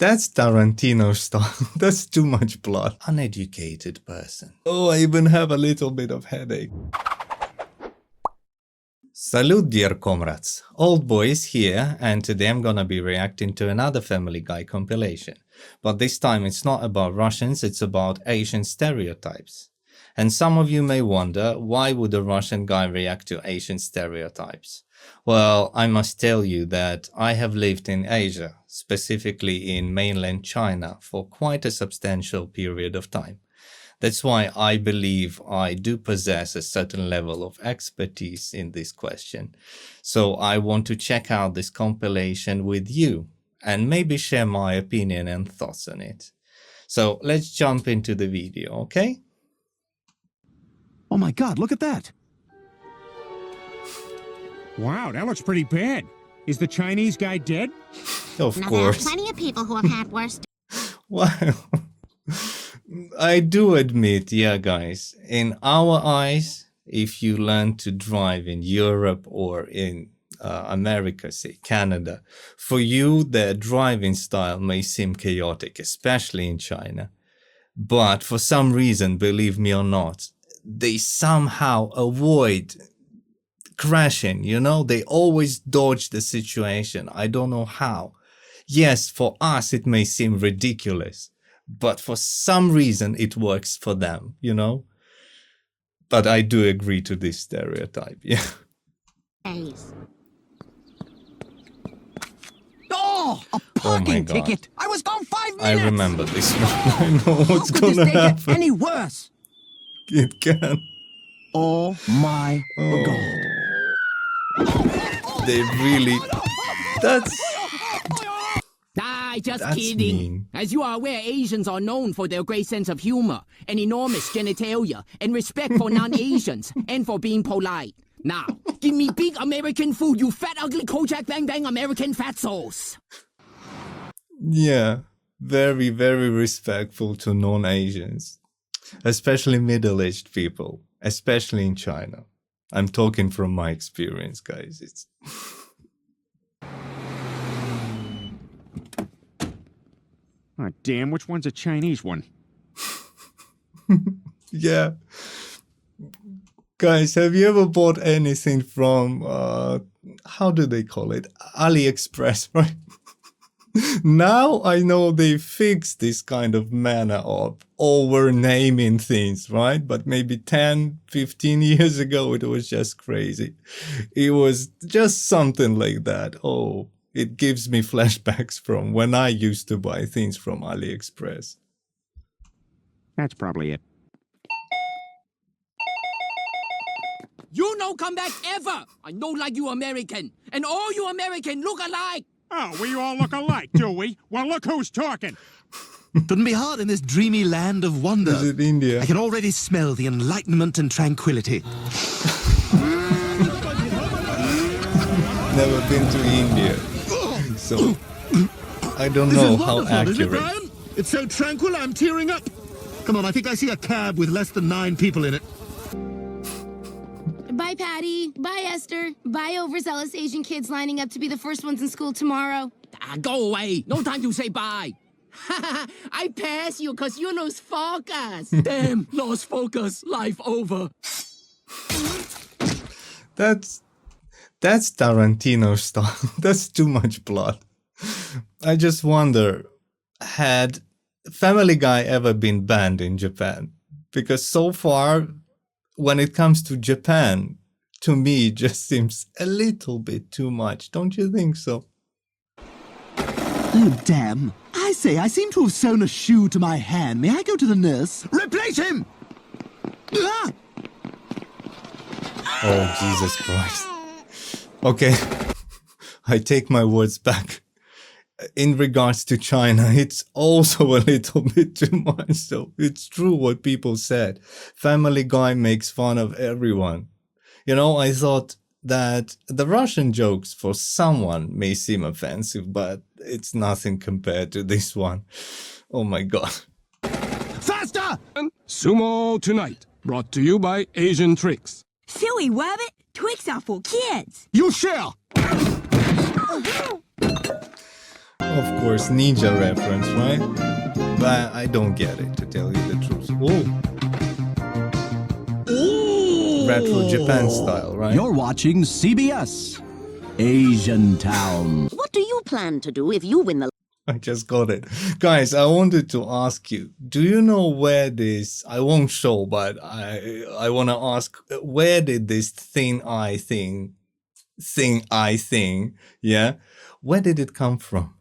That's Tarantino style. That's too much blood. Uneducated person. Oh, I even have a little bit of headache. Salute, dear comrades. Old Boys here, and today I'm gonna be reacting to another Family Guy compilation. But this time it's not about Russians, it's about Asian stereotypes. And some of you may wonder, why would a Russian guy react to Asian stereotypes? Well, I must tell you that I have lived in Asia, specifically in mainland China, for quite a substantial period of time. That's why I believe I do possess a certain level of expertise in this question. So I want to check out this compilation with you and maybe share my opinion and thoughts on it. So let's jump into the video, okay? Oh my God, look at that. Wow, that looks pretty bad. Is the Chinese guy dead? Of Now, course. there are plenty of people who have had worse. Wow. I do admit, yeah guys, in our eyes, if you learn to drive in Europe or in America, say Canada, for you their driving style may seem chaotic, especially in China. But for some reason, believe me or not, they somehow avoid crashing, you know? They always dodge the situation. I don't know how. Yes, for us it may seem ridiculous, but for some reason it works for them, you know? But I do agree to this stereotype, yeah. Days. Oh, a parking ticket. I was gone 5 minutes. I remember this one. I know what's How could gonna this day happen. get any worse? It can. Oh my God. They really... That's Just kidding. mean. As you are aware, Asians are known for their great sense of humor, and enormous genitalia, and respect for non-Asians, and for being polite. Now, give me big American food, you fat, ugly, Kojak Bang Bang American fatzos. Yeah, very, very respectful to non-Asians, especially middle-aged people, especially in China. I'm talking from my experience, guys. It's... Oh, damn, which one's a Chinese one? Yeah. Guys, have you ever bought anything from, how do they call it? AliExpress, right? Now I know they fixed this kind of manner of over-naming things, right? But maybe 10, 15 years ago, it was just crazy. It was just something like that. Oh, it gives me flashbacks from when I used to buy things from AliExpress. That's probably it. You no come back ever. I know like you American, and all you American look alike. Oh, we all look alike, do we? Well, look who's talking. Couldn't be hard in this dreamy land of wonder. Is it India? I can already smell the enlightenment and tranquility. Never been to India, so I don't know how accurate. It's so tranquil, I'm tearing up. Come on, I think I see a cab with less than 9 people in it. Bye, Patty. Bye, Esther. Bye, overzealous Asian kids lining up to be the first ones in school tomorrow. Go away. No time to say bye. I pass you because you lose focus. Damn, lost focus. Life over. That's Tarantino style. That's too much blood. I just wonder, had Family Guy ever been banned in Japan? Because so far, when it comes to Japan, to me, it just seems a little bit too much. Don't you think so? Oh, damn. I say, I seem to have sewn a shoe to my hand. May I go to the nurse? Replace him! Ah! Oh, Jesus Christ. Okay, I take my words back. In regards to China, it's also a little bit too much. So it's true what people said. Family Guy makes fun of everyone. You know, I thought that the Russian jokes for someone may seem offensive, but it's nothing compared to this one. Oh my God. Faster! Sumo Tonight, brought to you by Asian Tricks. Silly rabbit, Twix are for kids. You shall! Of course, ninja reference, right? But I don't get it, to tell you the truth. Ooh. Retro Japan style, right? You're watching CBS, Asian Town. What do you plan to do if you win the... I just got it. Guys, I wanted to ask you, do you know where this, I won't show, but I want to ask, where did this thin eye thing, yeah, where did it come from?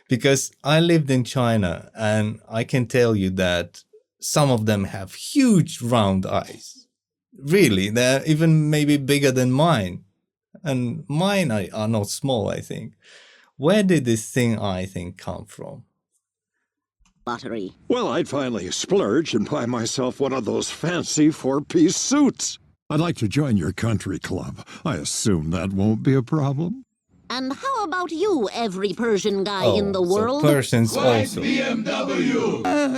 Because I lived in China and I can tell you that some of them have huge round eyes. Really, they're even maybe bigger than mine. And mine are not small, I think. Where did this thin eye thing come from? lottery? Well, I'd finally splurge and buy myself one of those fancy four-piece suits. I'd like to join your country club. I assume that won't be a problem. And how about you, every Persian guy in the world? So Persians also.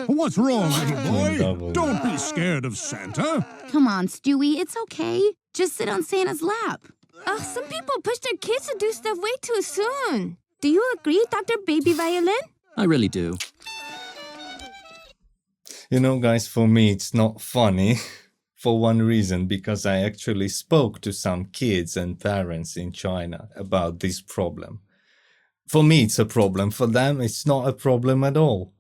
What's wrong, little boy? BMW. Don't be scared of Santa. Come on, Stewie, it's okay. Just sit on Santa's lap. Ugh, some people push their kids to do stuff way too soon. Do you agree, Dr. Baby Violin? I really do. You know, guys, for me, it's not funny. For one reason, because I actually spoke to some kids and parents in China about this problem. For me, it's a problem. For them, it's not a problem at all.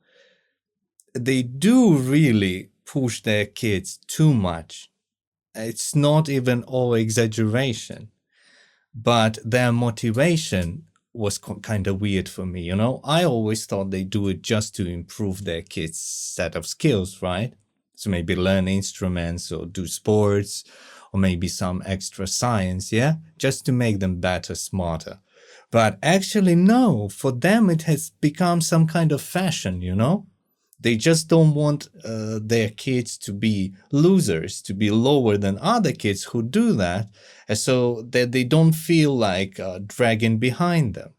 They do really push their kids too much. It's not even all exaggeration. But their motivation was kind of weird for me, you know? I always thought they do it just to improve their kids' set of skills, right? So maybe learn instruments or do sports or maybe some extra science, yeah? Just to make them better, smarter. But actually, no, for them it has become some kind of fashion, you know? They just don't want their kids to be losers, to be lower than other kids who do that, so that they don't feel like dragging behind them.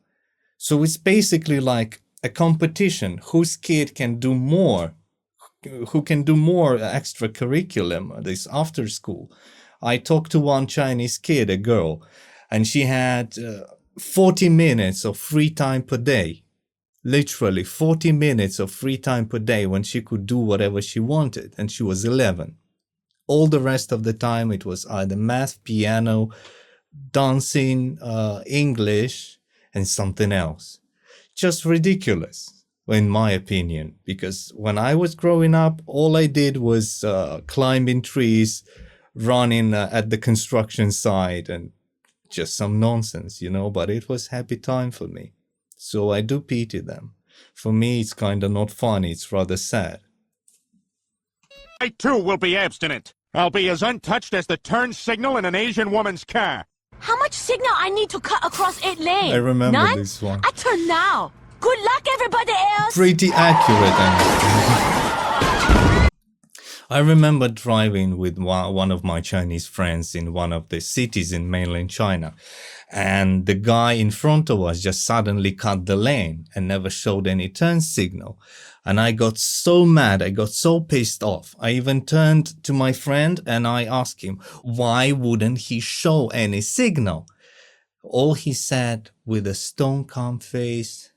So it's basically like a competition. Whose kid can do more? Who can do more extra curriculum, this after school. I talked to one Chinese kid, a girl, and she had 40 minutes of free time per day. Literally 40 minutes of free time per day when she could do whatever she wanted, and she was 11. All the rest of the time it was either math, piano, dancing, English, and something else. Just ridiculous. In my opinion, because when I was growing up, all I did was climbing trees, running at the construction site, and just some nonsense, you know, but it was happy time for me. So I do pity them. For me, it's kind of not funny, it's rather sad. I too will be abstinent. I'll be as untouched as the turn signal in an Asian woman's car. How much signal I need to cut across 8 lanes? I remember None? this one. I turn now. Good luck, everybody else. Pretty accurate. I remember driving with one of my Chinese friends in one of the cities in mainland China, and the guy in front of us just suddenly cut the lane and never showed any turn signal. And I got so mad, I got so pissed off. I even turned to my friend and I asked him, why wouldn't he show any signal? All he said with a stone calm face,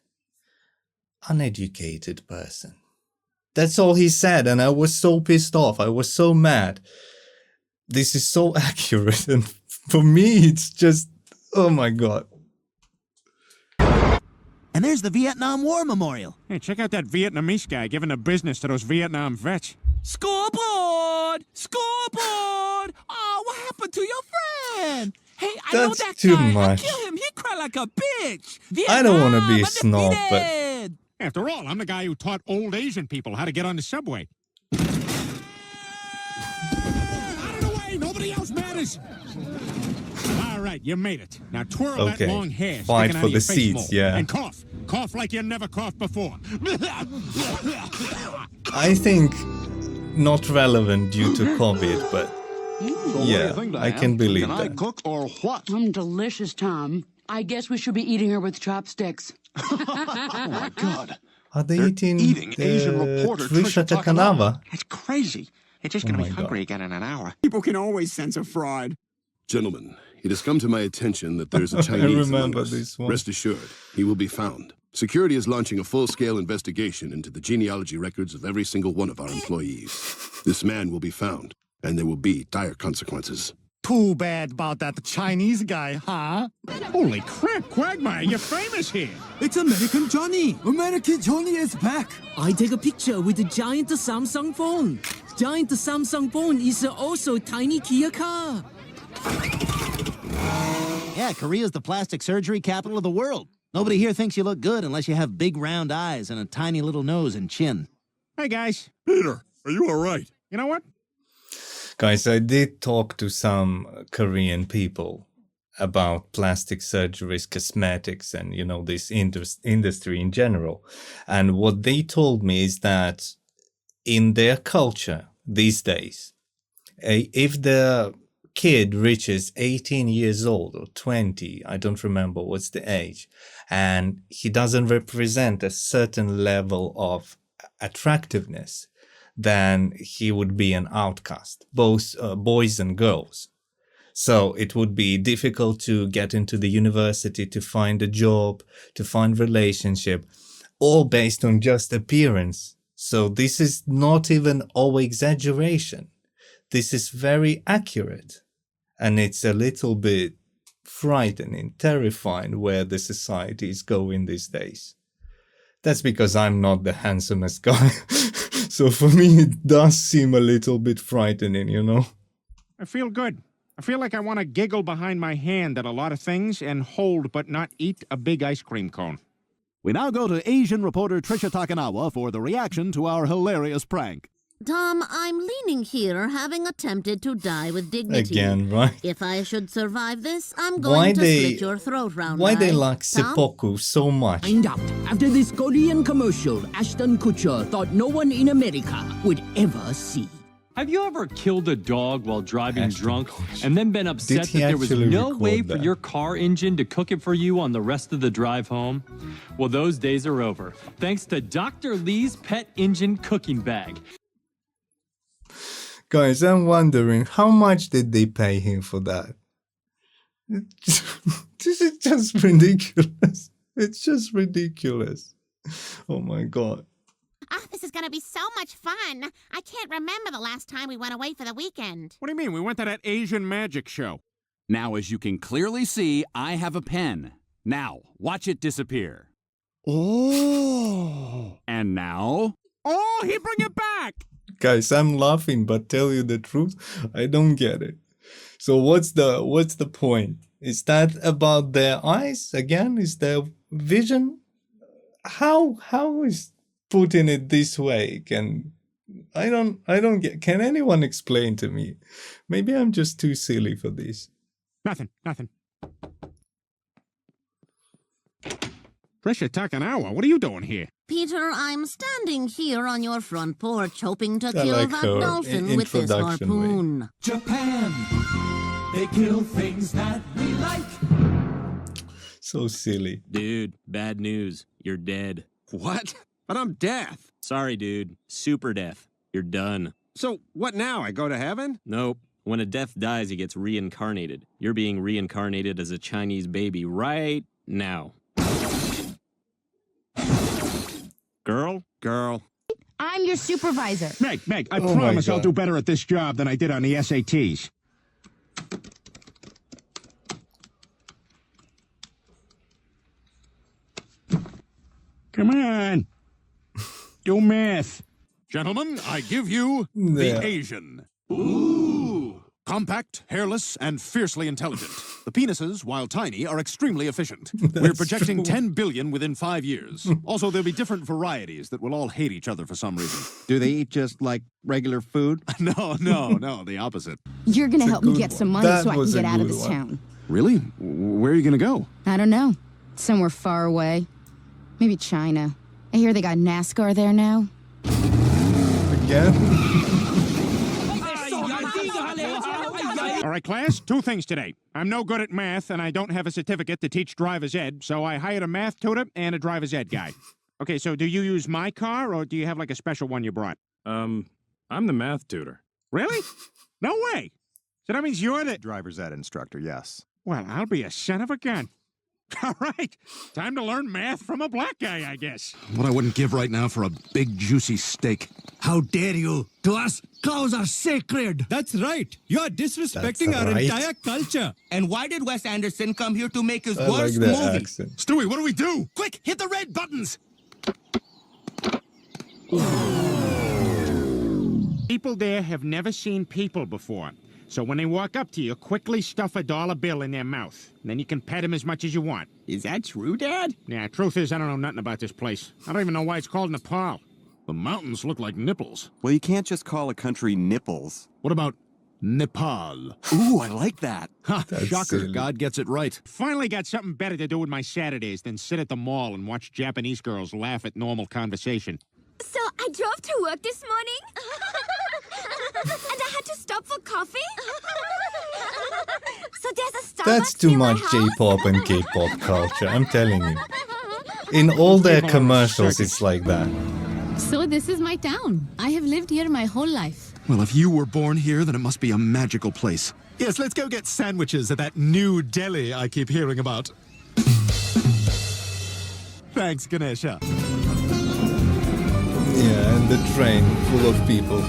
uneducated person. That's all he said, and I was so pissed off. I was so mad. This is so accurate, and for me, it's just, oh my god. And there's the Vietnam War Memorial. Hey, check out that Vietnamese guy giving the business to those Vietnam vets. Scoreboard! Scoreboard! Oh, what happened to your friend? Hey, I know That's that too guy. much. I kill him. He cried like a bitch. I don't want to be a Vietnam snob, but undefeated. After all, I'm the guy who taught old Asian people how to get on the subway. Out of the way! Nobody else matters! All right, you made it. Now twirl Okay, that long hair fight sticking out for of your the face seats, mole, yeah. And cough. Cough like you never coughed before. I think not relevant due to COVID, but yeah, I can believe Can I that. cook or what? Delicious, Tom. I guess we should be eating her with chopsticks. Oh my God. Are they They're eating Asian reporter Trisha Takanava? That's crazy. They're just going Oh to my be hungry God. again in an hour. People can always sense a fraud. Gentlemen, it has come to my attention that there's a Chinese among remember us. this one. Rest assured, he will be found. Security is launching a full-scale investigation into the genealogy records of every single one of our employees. This man will be found, and there will be dire consequences. Too bad about that Chinese guy, huh? Holy crap, Quagmire, you're famous here. It's American Johnny. American Johnny is back. I take a picture with the giant Samsung phone. Giant Samsung phone is also tiny Kia car. Yeah, Korea's the plastic surgery capital of the world. Nobody here thinks you look good unless you have big round eyes and a tiny little nose and chin. Hey, guys. Peter, are you all right? You know what? Guys, I did talk to some Korean people about plastic surgeries, cosmetics, and, you know, this industry in general. And what they told me is that in their culture these days, if the kid reaches 18 years old or 20, I don't remember what's the age, and he doesn't represent a certain level of attractiveness, then he would be an outcast, both boys and girls. So it would be difficult to get into the university, to find a job, to find relationship, all based on just appearance. So this is not even over exaggeration. This is very accurate. And it's a little bit frightening, terrifying where the society is going these days. That's because I'm not the handsomest guy. So for me, it does seem a little bit frightening, you know? I feel good. I feel like I want to giggle behind my hand at a lot of things and hold but not eat a big ice cream cone. We now go to Asian reporter Trisha Takanawa for the reaction to our hilarious prank. Tom, I'm leaning here, having attempted to die with dignity. Again, right? If I should survive this, I'm going to slit your throat, round Why guy. they like Tom? seppuku so much? Find out. After this Korean commercial, Ashton Kutcher thought no one in America would ever see. Have you ever killed a dog while driving drunk and then been upset he that there was actually no record way for that? your car engine to cook it for you on the rest of the drive home? Well, those days are over, thanks to Dr. Lee's Pet Engine Cooking Bag. Guys, I'm wondering, how much did they pay him for that? This is just ridiculous. It's just ridiculous. Oh my God. Oh, this is going to be so much fun. I can't remember the last time we went away for the weekend. What do you mean? We went to that Asian magic show. Now, as you can clearly see, I have a pen. Now, watch it disappear. Oh. And now... Oh, he bring it back! Guys, I'm laughing, but tell you the truth, I don't get it. So what's the point? Is that about their eyes again? Is their vision? How is putting it this way? I don't get. Can anyone explain to me? Maybe I'm just too silly for this. Nothing. Trisha Takanawa, what are you doing here? Peter, I'm standing here on your front porch hoping to I kill like that her dolphin with this introduction harpoon. Japan. They kill things that we like. So silly. Dude, bad news. You're dead. What? But I'm deaf. Sorry, dude. Super deaf. You're done. So, what now? I go to heaven? Nope. When a deaf dies, he gets reincarnated. You're being reincarnated as a Chinese baby right now. Girl. I'm your supervisor. Meg, I Oh promise my I'll God. do better at this job than I did on the SATs. Come on. Do math. Gentlemen, I give you Yeah. the Asian. Ooh. Compact, hairless, and fiercely intelligent. The penises, while tiny, are extremely efficient. We're projecting true. 10 billion within 5 years. Also, there'll be different varieties that will all hate each other for some reason. Do they eat just like regular food? No, the opposite. You're gonna It's a help me good get one. some money That so I can was a get out of good this one. town. Really? Where are you gonna go? I don't know. Somewhere far away. Maybe China. I hear they got NASCAR there now. Again? All right, class, 2 things today. I'm no good at math, and I don't have a certificate to teach driver's ed, so I hired a math tutor and a driver's ed guy. Okay, so do you use my car, or do you have like a special one you brought? I'm the math tutor. Really? No way. So that means you're the... Driver's ed instructor, yes. Well, I'll be a son of a gun. All right. Time to learn math from a black guy, I guess. What I wouldn't give right now for a big, juicy steak. How dare you? To us, cows are sacred. That's right. You are disrespecting our entire culture. And why did Wes Anderson come here to make his I like worst that movie? accent. Stewie, what do we do? Quick, hit the red buttons. People there have never seen people before. So when they walk up to you, quickly stuff a dollar bill in their mouth. And then you can pet them as much as you want. Is that true, Dad? Yeah, truth is, I don't know nothing about this place. I don't even know why it's called Nepal. The mountains look like nipples. Well, you can't just call a country nipples. What about Nepal? Ooh, I like that. Ha, That's shocker. silly. God gets it right. Finally got something better to do with my Saturdays than sit at the mall and watch Japanese girls laugh at normal conversation. So I drove to work this morning. And I had to stop for coffee. So there's a Starbucks That's too near my much house. J-pop and K-pop culture, I'm telling you. In all their commercials, it's like that. So this is my town. I have lived here my whole life. Well, if you were born here, then it must be a magical place. Yes, let's go get sandwiches at that new deli I keep hearing about. Thanks, Ganesha. Yeah, and the train full of people.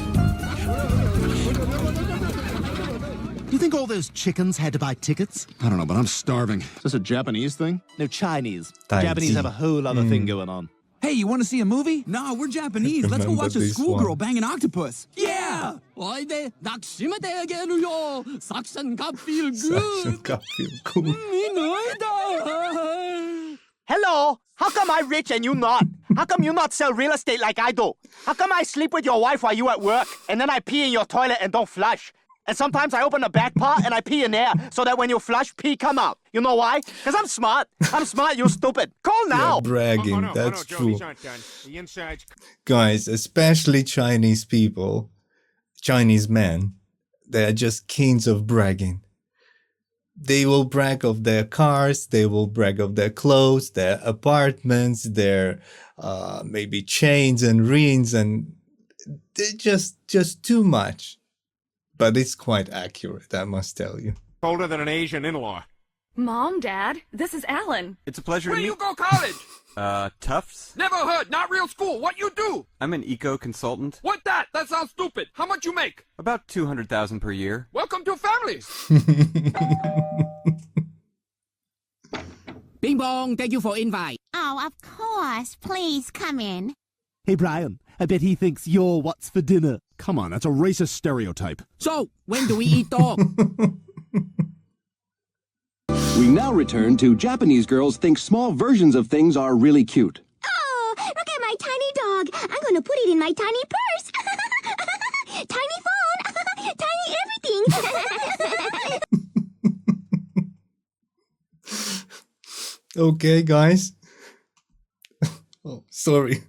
Do you think all those chickens had to buy tickets? I don't know, but I'm starving. Is this a Japanese thing? No, Chinese. Tai Japanese Chi. have a whole other thing going on. Hey, you want to see a movie? Nah, we're Japanese. Let's go Remember watch a this schoolgirl one. bang an octopus. Yeah! Saxon got feel Sasha got feel cool. Hello? How come I rich and you not? How come you not sell real estate like I do? How come I sleep with your wife while you at work, and then I pee in your toilet and don't flush? And sometimes I open the back part and I pee in there, so that when you flush, pee come out. You know why? Because I'm smart. I'm smart, you stupid. Call now! Yeah, bragging, no, that's Joe, true. these aren't done. The inside's... Guys, especially Chinese people, Chinese men, they are just kings of bragging. They will brag of their cars, they will brag of their clothes, their apartments, their maybe chains and rings, and they're just too much. But it's quite accurate, I must tell you. Older than an Asian in-law. Mom, Dad, this is Alan. It's a pleasure Where to meet you go college? Tufts? Never heard, not real school. What you do? I'm an eco-consultant. What that? That sounds stupid. How much you make? About $200,000 per year. Welcome to families. Bing bong, thank you for invite. Oh, of course. Please come in. Hey, Brian, I bet he thinks you're what's for dinner. Come on, that's a racist stereotype. So, when do we eat dog? We now return to Japanese girls think small versions of things are really cute. Oh, look at my tiny dog. I'm going to put it in my tiny purse. Tiny phone. Tiny everything. Okay, guys. Oh, sorry.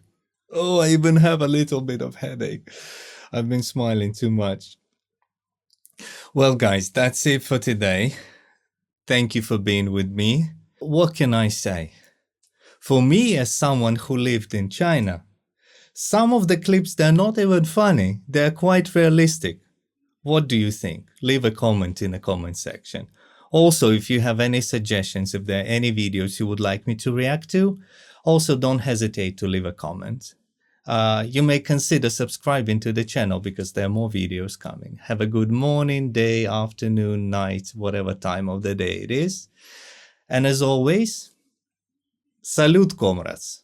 Oh, I even have a little bit of headache. I've been smiling too much. Well, guys, that's it for today. Thank you for being with me. What can I say? For me, as someone who lived in China, some of the clips, they're not even funny. They're quite realistic. What do you think? Leave a comment in the comment section. Also, if you have any suggestions, if there are any videos you would like me to react to, also don't hesitate to leave a comment. You may consider subscribing to the channel because there are more videos coming. Have a good morning, day, afternoon, night, whatever time of the day it is. And as always, salute, comrades!